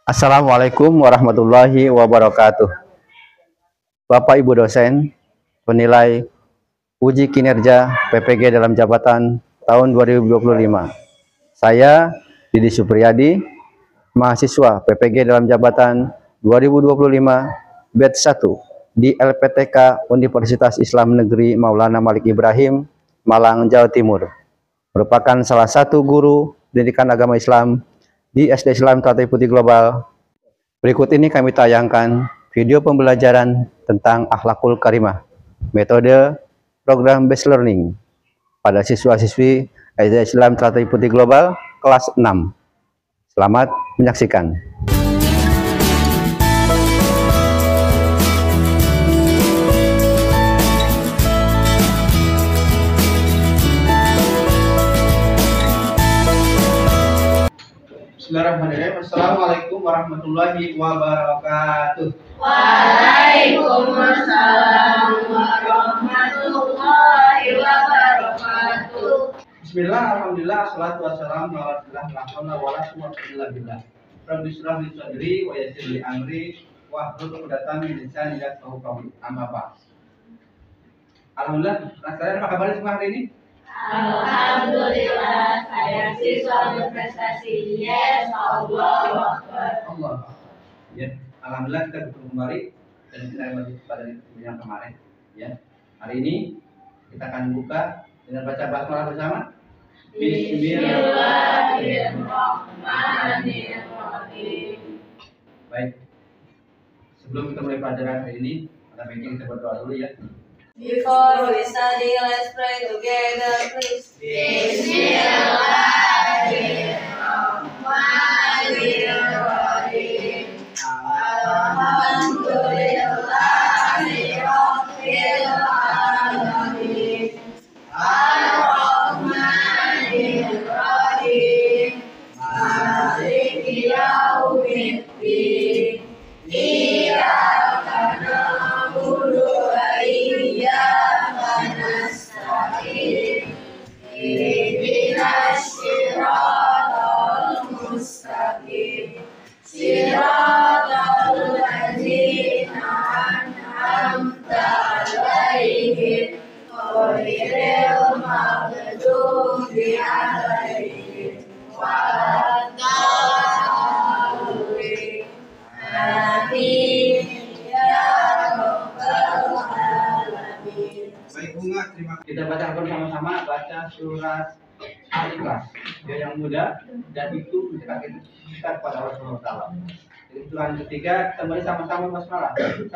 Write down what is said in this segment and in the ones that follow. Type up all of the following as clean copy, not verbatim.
Assalamualaikum warahmatullahi wabarakatuh. Bapak Ibu dosen, penilai uji kinerja PPG dalam jabatan tahun 2025. Saya Didi Supriyadi, mahasiswa PPG dalam jabatan 2025 batch 1 di LPTK Universitas Islam Negeri Maulana Malik Ibrahim, Malang, Jawa Timur. Merupakan salah satu guru pendidikan agama Islam di SD Islam Telaten Putih Global. Berikut ini kami tayangkan video pembelajaran tentang akhlakul karimah, metode program based learning pada siswa-siswi SD Islam Telaten Putih Global kelas 6. Selamat menyaksikan. Bismillahirrahmanirrahim. Assalamualaikum warahmatullahi wabarakatuh. Waalaikumsalam warahmatullahi wabarakatuh. Bismillah, alhamdulillah, assalatu wassalamu ala rasulillah, la haula wala quwwata illa billah. Rabbi shrah li sadri wa yassir li amri wahlul 'uqdatam min lisani yafqahu qawli. Amma ba'd. Alhamdulillah, kalian apa kabar semua hari ini? Alhamdulillah, saya siswa berprestasi. Yes, Allah Akbar. Allah. Ya, alhamdulillah kita bertemu kembali dan kita masih pada yang kemarin. Ya, hari ini kita akan buka dengan baca basmalah bersama. Bismillahirrahmanirrahim. Baik. Sebelum kita mulai pelajaran hari ini, ada baiknya kita berdoa dulu ya. Before we study, let's pray together, please. Bismillahirrahmanirrahim. Alhamdulillahirabbil alamin. Ar-Rahmanir-Rahim. Maliki yaumiddin. Iyyaka na'budu wa iyyaka nasta'in. Ihdinas siratal mustaqim. Siratal ladzina an'amta 'alaihim ghairil maghdubi 'alaihim waladdallin. Amin ya rabbal alamin. Baik Bunga, terima kasih. Kita baca bersama-sama, baca surat Al-Ikhlas. Dia yang mudah dan itu mendekatkan kita kepada Allah Subhanahu wa taala. Jadi Tuhan ketiga, kita mulai sama-sama basmalah. 1, 2,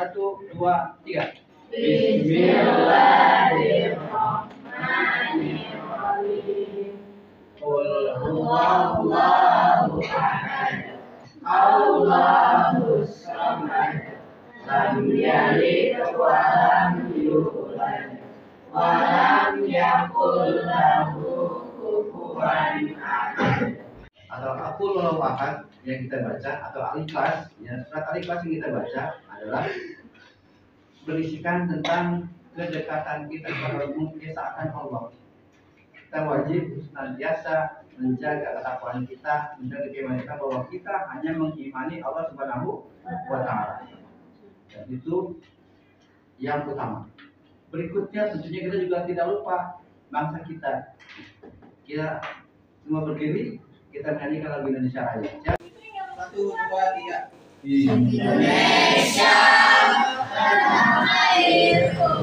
3. Bismillahirrahmanirrahim. Qul huwallahu ahad. Allahus samad. Lam yalid wa lam yulad wa lam yakul lahu kufuwan ahad. Atau Aqul Huwallahu Ahad yang kita baca, atau Al-Ikhlas, ya, surat Al-Ikhlas yang kita baca adalah berisikan tentang kedekatan kita kepada mengesahkan Allah. Kita wajib senantiasa menjaga ketakwaan kita, menjaga keimanan kita bahwa kita hanya mengimani Allah Subhanahu wa taala. Dan itu yang utama. Berikutnya tentunya kita juga tidak lupa bangsa kita. Kita semua berdiri, kita menyanyikan lagu Indonesia Raya. 1, 2, 3. Indonesia tanah airku,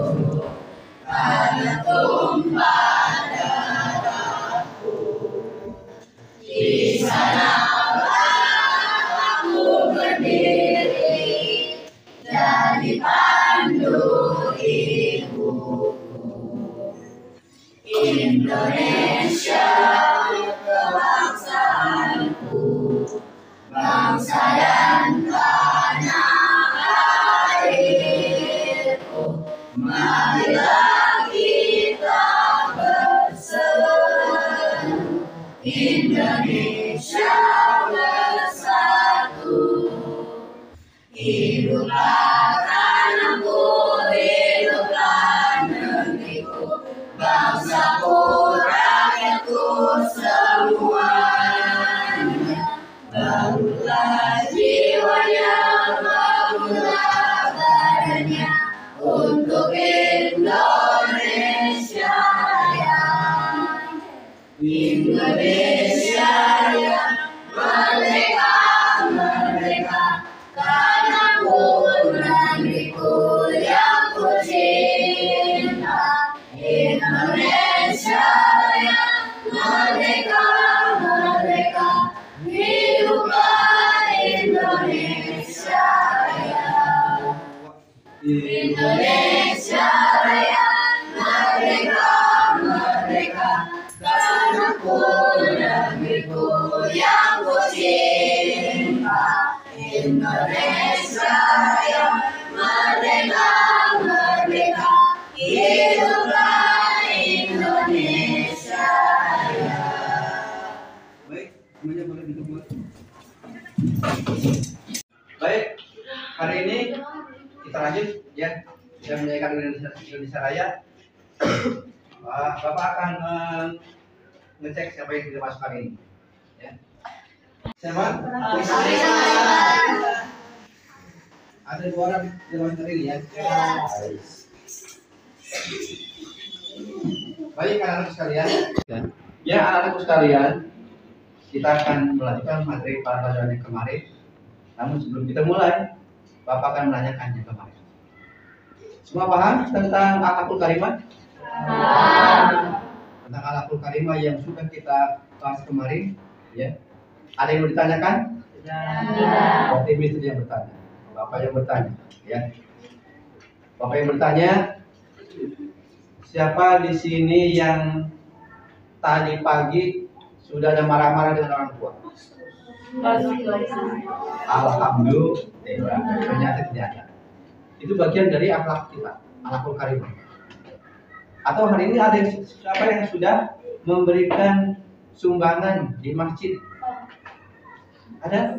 tanah tumpah darahku. Di sanalah aku berdiri dan dipandu ibuku. Indonesia kebangsaanku, bangsa dan tanah airku. Marilah kita bersatu, Indonesia bersatu. Hiduplah tanahku, hiduplah negeriku, bangsaku, rakyatku semuanya. Barulah semuanya untuk Indonesia Raya. Indonesia Raya, merdeka, merdeka, karena negeriku yang ku cinta. Indonesia Raya, merdeka, merdeka, hiduplah Indonesia Raya. Indonesia Raya, merdeka, merdeka, karena negeriku yang ku cinta. Indonesia Raya, merdeka, merdeka, hiduplah Indonesia Raya. Baik, semuanya boleh duduk. Baik, hari ini kita lanjut ya, kita menyanyikan Indonesia Raya. Bapak akan ngecek siapa yang tidak masuk hari ini. Ya. Siapa? Ada 2 orang yang masuk hari ini ya. Baik anak-anak sekalian. Ya anak-anak sekalian, kita akan melanjutkan materi pada pelajaran yang kemarin. Namun sebelum kita mulai, Bapak akan menanyakan yang kemarin. Semua paham tentang akhlakul karimah? Tentang akhlakul karimah yang sudah kita bahas kemarin, ya. Ada yang mau ditanyakan? Tidak. Berarti Mister yang bertanya, Bapak yang bertanya, ya. Bapak yang bertanya, siapa di sini yang tadi pagi sudah ada marah-marah dengan orang tua? Alhamdulillah, ternyata tidak ada. Itu bagian dari akhlak kita, akhlakul karimah. Atau hari ini ada siapa yang sudah memberikan sumbangan di masjid? Ada?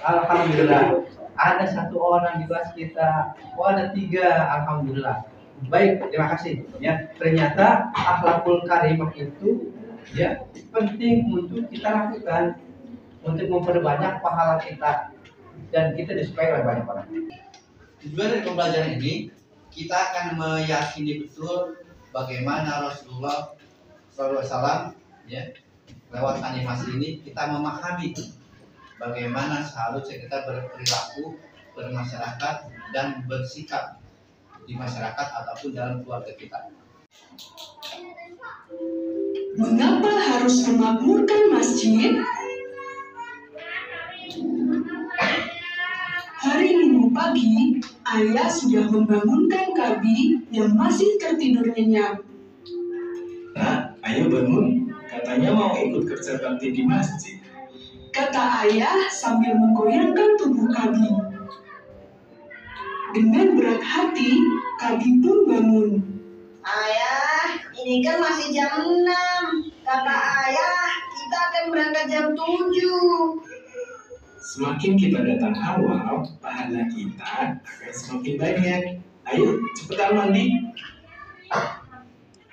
Alhamdulillah. Ada 1 orang di kelas kita. Oh, ada 3. Alhamdulillah. Baik, terima kasih. Ya, ternyata akhlakul karimah itu ya penting untuk kita lakukan untuk memperbanyak pahala kita dan kita disukai oleh banyak orang. Tujuan dari pembelajaran ini kita akan meyakini betul bagaimana Rasulullah SAW ya lewat animasi ini kita memahami bagaimana seharusnya kita berperilaku, bermasyarakat dan bersikap di masyarakat ataupun dalam keluarga kita. Mengapa harus memakmurkan masjid? Hari Minggu pagi, ayah sudah membangunkan Kabi yang masih tertidur nyenyak. Nah, ayo bangun. Katanya mau ikut kerja bakti di masjid. Kata ayah sambil menggoyangkan tubuh Kabi. Dengan berat hati, Kabi pun bangun. Ayah, ini kan masih jam 6. Kata ayah, kita akan berangkat jam 7. Semakin kita datang awal, pahala kita akan semakin banyak. Ayo, cepetan mandi.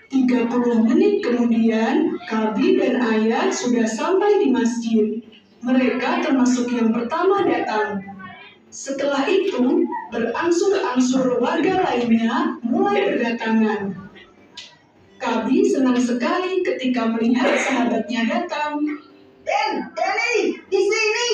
30 menit kemudian, Kabi dan ayah sudah sampai di masjid. Mereka termasuk yang pertama datang. Setelah itu, berangsur-angsur warga lainnya mulai berdatangan. Kabi senang sekali ketika melihat sahabatnya datang. Dani, di sini.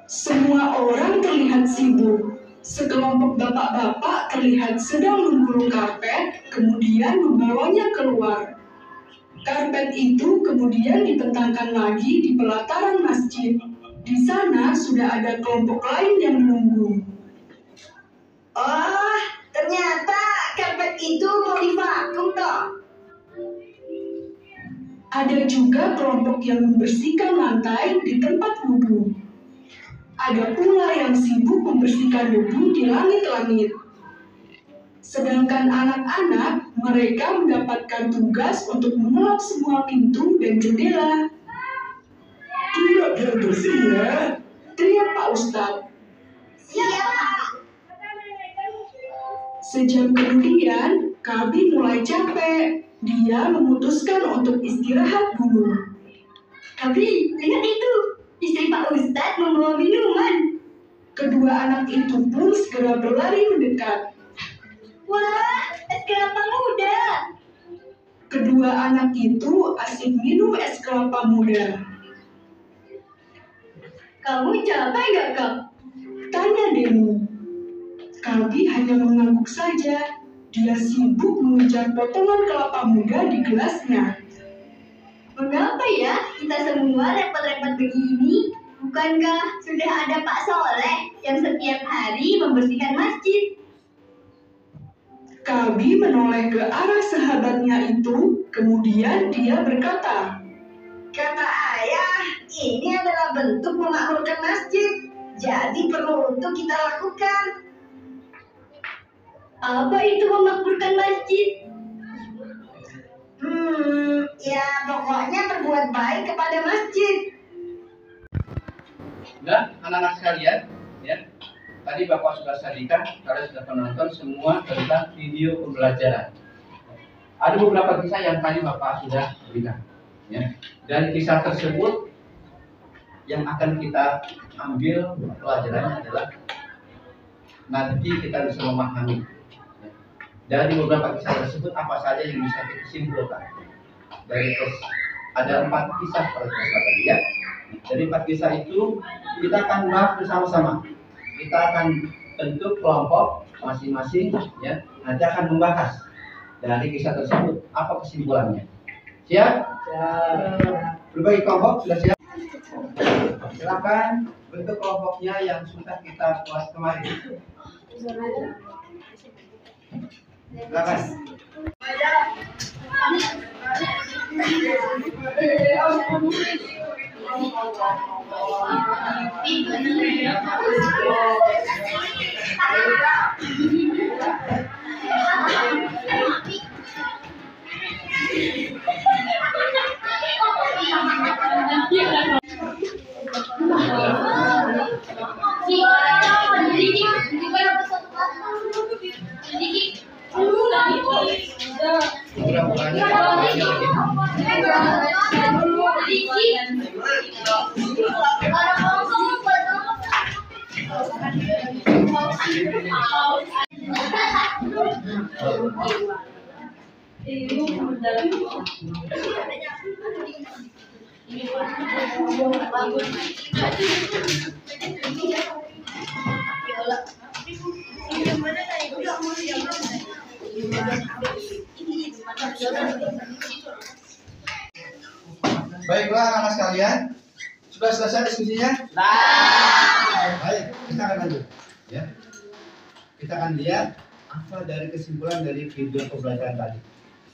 Semua orang terlihat sibuk. Sekelompok bapak-bapak terlihat sedang menggulung karpet, kemudian membawanya keluar. Karpet itu kemudian dibentangkan lagi di pelataran masjid. Di sana sudah ada kelompok lain yang menunggu. Oh, ternyata karpet itu mau divakum toh. Ada juga kelompok yang membersihkan lantai di tempat wudhu. Ada pula yang sibuk membersihkan debu di langit-langit. Sedangkan anak-anak, mereka mendapatkan tugas untuk mengelap semua pintu dan jendela. Tidak biar bersih ya. Teriak Pak Ustadz. Siap. Sejam kemudian, Kabi mulai capek. Dia memutuskan untuk istirahat dulu. Kabi, lihat itu. Istri Pak Ustadz membawa Kedua anak itu pun segera berlari mendekat. Wah, es kelapa muda. Kedua anak itu asik minum es kelapa muda. Kamu capek gak, Kak? Tanya Denny. Kabi hanya mengangguk saja. Dia sibuk mengejar potongan kelapa muda di gelasnya. Mengapa ya kita semua repot-repot begini? Bukankah sudah ada Pak Soleh yang setiap hari membersihkan masjid? Kabi menoleh ke arah sahabatnya itu, kemudian dia berkata, Kata ayah, ini adalah bentuk memakmurkan masjid. Jadi perlu untuk kita lakukan. Apa itu memakmurkan masjid? Ya pokoknya berbuat baik kepada masjid. Nah, anak-anak sekalian, ya. Tadi Bapak sudah sajikan, kalian sudah menonton semua tentang video pembelajaran. Ada beberapa kisah yang tadi Bapak sudah berikan, ya. Dan kisah tersebut yang akan kita ambil pelajarannya adalah nanti kita bisa memahami, ya. Dari beberapa kisah tersebut apa saja yang bisa kita simpulkan. Ada 4 kisah pada kisah tadi, ya. Dari 4 kisah itu kita akan bahas bersama-sama. Kita akan bentuk kelompok masing-masing, ya. Nanti akan membahas dari kisah tersebut apa kesimpulannya. Siap? Berbagi kelompok sudah siap? Silakan bentuk kelompoknya yang sudah kita buat kemarin. Silakan. Baiklah anak-anak sekalian, sudah selesai diskusinya? Baik, kita akan lanjut, ya. Kita akan lihat apa dari kesimpulan dari video pembelajaran tadi.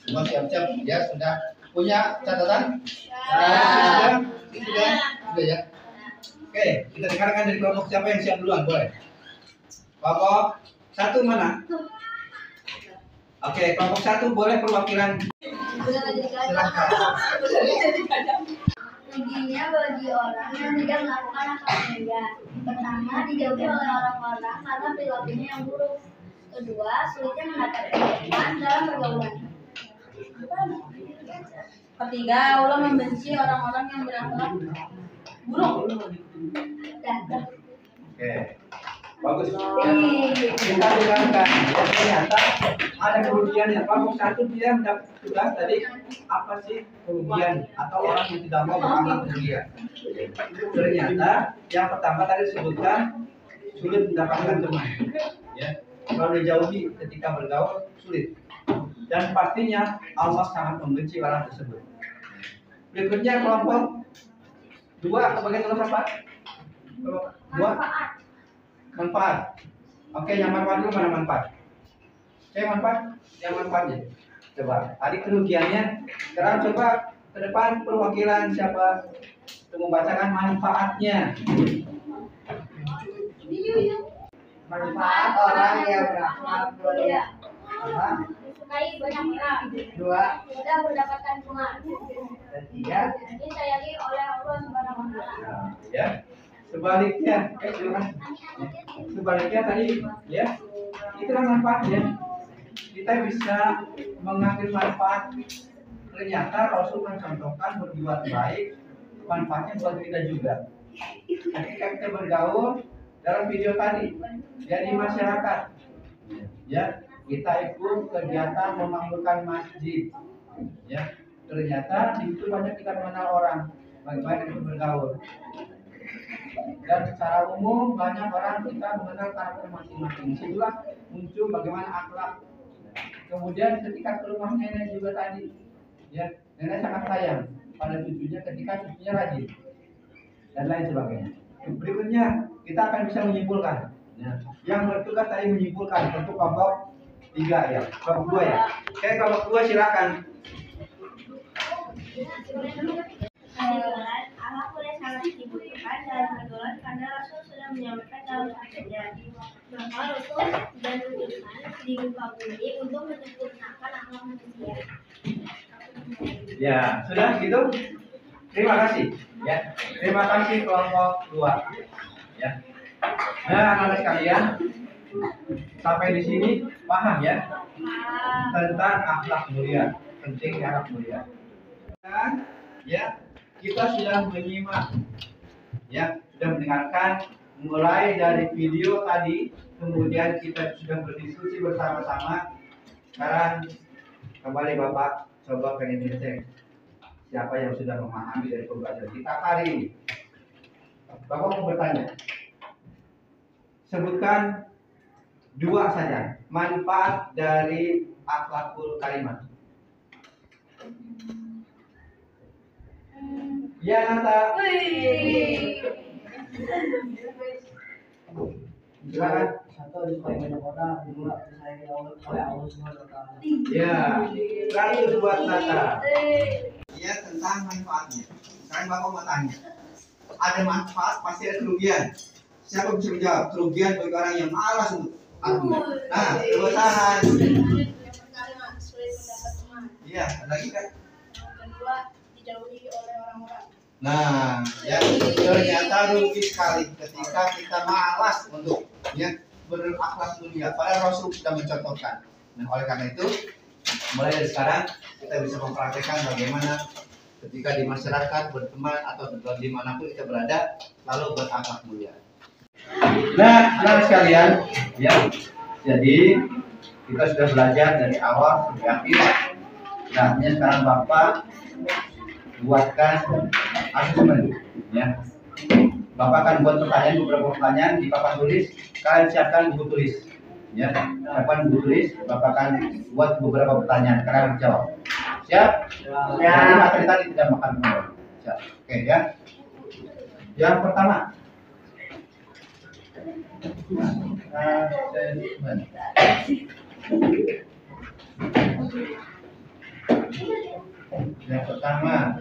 Semua siap-siap, ya, sudah punya catatan? Sudah ya. Oke, kita dengarkan dari kelompok siapa yang siap duluan, boleh? Kelompok 1 mana? Oke, kelompok 1 boleh perwakilan. Silakan. Ruginya bagi orang yang tidak melakukan akal mulia. Pertama, dijauhi oleh orang-orang karena perilakunya yang buruk. Kedua, sulitnya mendapatkan teman dalam pergaulan. Ketiga, Allah membenci orang-orang yang berakhlak buruk. Oke, bagus. Kita dengarkan. Ternyata ada kerugiannya. Kelompok 1 dia mendapat tugas tadi apa sih kerugian atau orang yang tidak mau beramal mulia. Ternyata yang pertama tadi disebutkan sulit mendapatkan teman. Ya, kalau dijauhi ketika bergaul sulit. Dan pastinya Allah sangat membenci orang tersebut. Berikutnya kelompok 2 bagian kelompok apa? Kelompok 2 manfaat. Oke, yang manfaat dulu, mana manfaat? Oke, manfaat, yang manfaatnya. Coba, tadi kerugiannya. Sekarang coba ke depan perwakilan siapa untuk membacakan manfaatnya. Manfaat orang yang berakhlak mulia. Disukai banyak orang. 2. Mudah mendapatkan teman. 3. Disayangi oleh Allah Subhanahu wa taala. Ya. Sebaliknya, silakan. Sebaliknya tadi, ya, itulah manfaatnya. Kita bisa mengambil manfaat. Ternyata Rasul mencontohkan berbuat baik, manfaatnya buat kita juga. Ketika kita bergaul, dalam video tadi, ya di masyarakat, ya kita ikut kegiatan memakmurkan masjid, ya ternyata di situ banyak kita mengenal orang, bagaimana kita bergaul, dan secara umum banyak orang kita mengenal karakter masing-masing. Disitulah muncul bagaimana akhlak. Kemudian ketika ke rumah nenek juga tadi, ya nenek sangat sayang pada cucunya ketika cucunya rajin dan lain sebagainya. Berikutnya kita akan bisa menyimpulkan, ya. Yang bertugas tadi menyimpulkan untuk kelompok 3 ya, kelompok 2 ya. Oke, kelompok 2 silakan. Allah boleh sangat dibutuhkan dalam pergaulan karena Rasul sudah menyampaikan dalam sabdanya. Maka Rasul dan utusan di muka bumi untuk menyempurnakan akhlak manusia. Ya, sudah gitu. Terima kasih. Ya, terima kasih kelompok 2. Ya. Nah, anak-anak sekalian, sampai di sini paham ya tentang akhlak mulia, penting akhlak mulia. Dan ya, kita sudah menyimak, ya, sudah mendengarkan mulai dari video tadi, kemudian kita sudah berdiskusi bersama-sama. Sekarang kembali Bapak coba pengen ngecek siapa yang sudah memahami dari pembelajaran kita hari ini. Bapak mau bertanya, sebutkan 2 saja manfaat dari akhlakul karimah. Ya Nata. Silakan. Satu supaya banyak orang, 2 disayang oleh Allah Subhanahu wa taala. Ya, 100 buat Nata. Ya, tentang manfaatnya. Sekarang Bapak mau tanya. Ada manfaat, pasti ada kerugian. Siapa bisa menjawab? Kerugian bagi orang yang malas untuk amal. Nah, kebesaran. Sulit mendapat teman. Iya, ada lagi kan? Yang kedua, dijauhi oleh orang-orang. Nah, ya ternyata rugi sekali ketika kita malas untuk ya berakhlak mulia. Padahal Rasul sudah mencontohkan. Nah, oleh karena itu, mulai dari sekarang kita bisa mempraktekkan bagaimana ketika di masyarakat berteman atau dimanapun kita berada, lalu berakhlak mulia. Nah, anak sekalian, ya, jadi kita sudah belajar dari awal sampai akhir. Nah, sekarang Bapak buatkan asesmen, ya. Bapak akan buat beberapa pertanyaan di papan tulis. Kalian siapkan buku tulis, ya. Siapkan buku tulis. Bapak akan buat beberapa pertanyaan. Kalian jawab. Siap? Ya. Materi tadi tidak makan dulu. Siap. Oke, ya. Yang pertama. Asesmen. Yang pertama.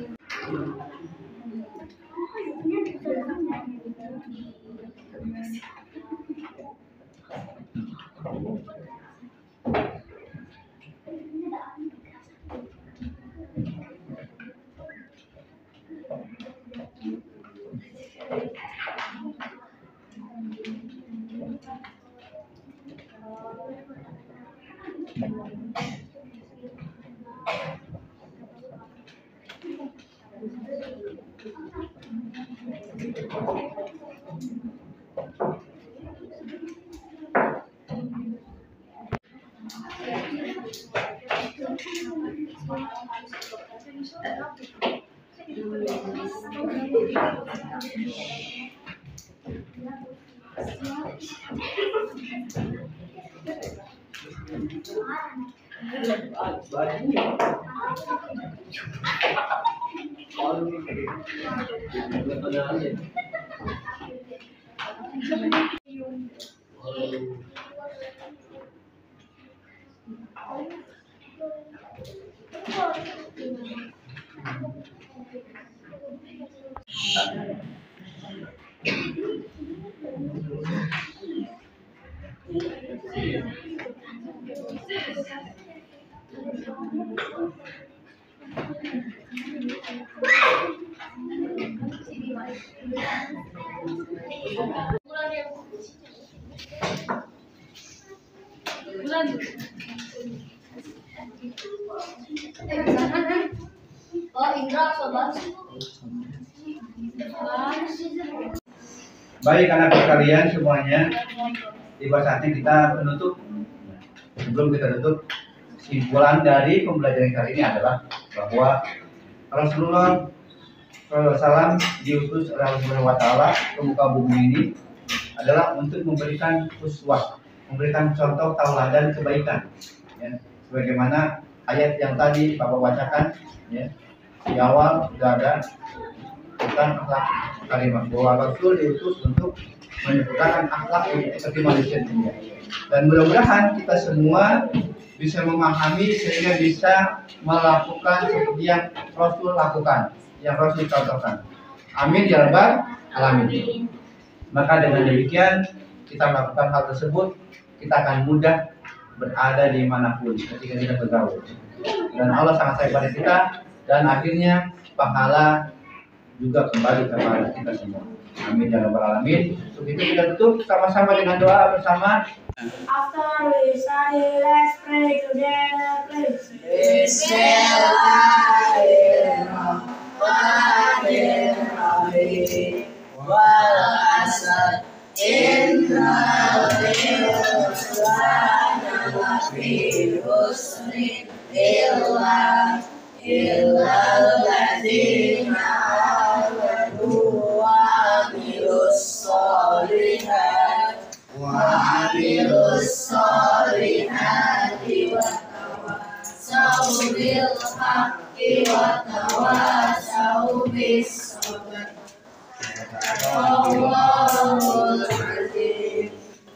Baik anak-anak kalian semuanya, tiba saatnya kita menutup. Sebelum kita tutup, kesimpulan dari pembelajaran kali ini adalah bahwa Rasulullah SAW diutus oleh Allah Subhanahu wa Ta'ala ke muka bumi ini adalah untuk memberikan uswah, memberikan contoh tauladan kebaikan. Ya, sebagaimana ayat yang tadi Bapak bacakan, ya, di awal sudah ada tentang akhlak karimah, bahwa Rasul diutus untuk menyempurnakan akhlak seperti manusia dunia. Dan mudah-mudahan kita semua bisa memahami sehingga bisa melakukan seperti yang Rasul lakukan, yang Rasul contohkan. Amin ya rabbal alamin. Maka dengan demikian kita melakukan hal tersebut, kita akan mudah berada dimanapun ketika kita bergaul. Dan Allah sangat sayang pada kita, dan akhirnya pahala juga kembali kepada kita semua. Amin ya rabbal alamin. Untuk itu kita tutup sama-sama dengan doa bersama. After we study, let's pray together, please. Bismillahirrahmanirrahim. Wal asr innal insana lafi khusr illa alladzina amanu wa amilus solihat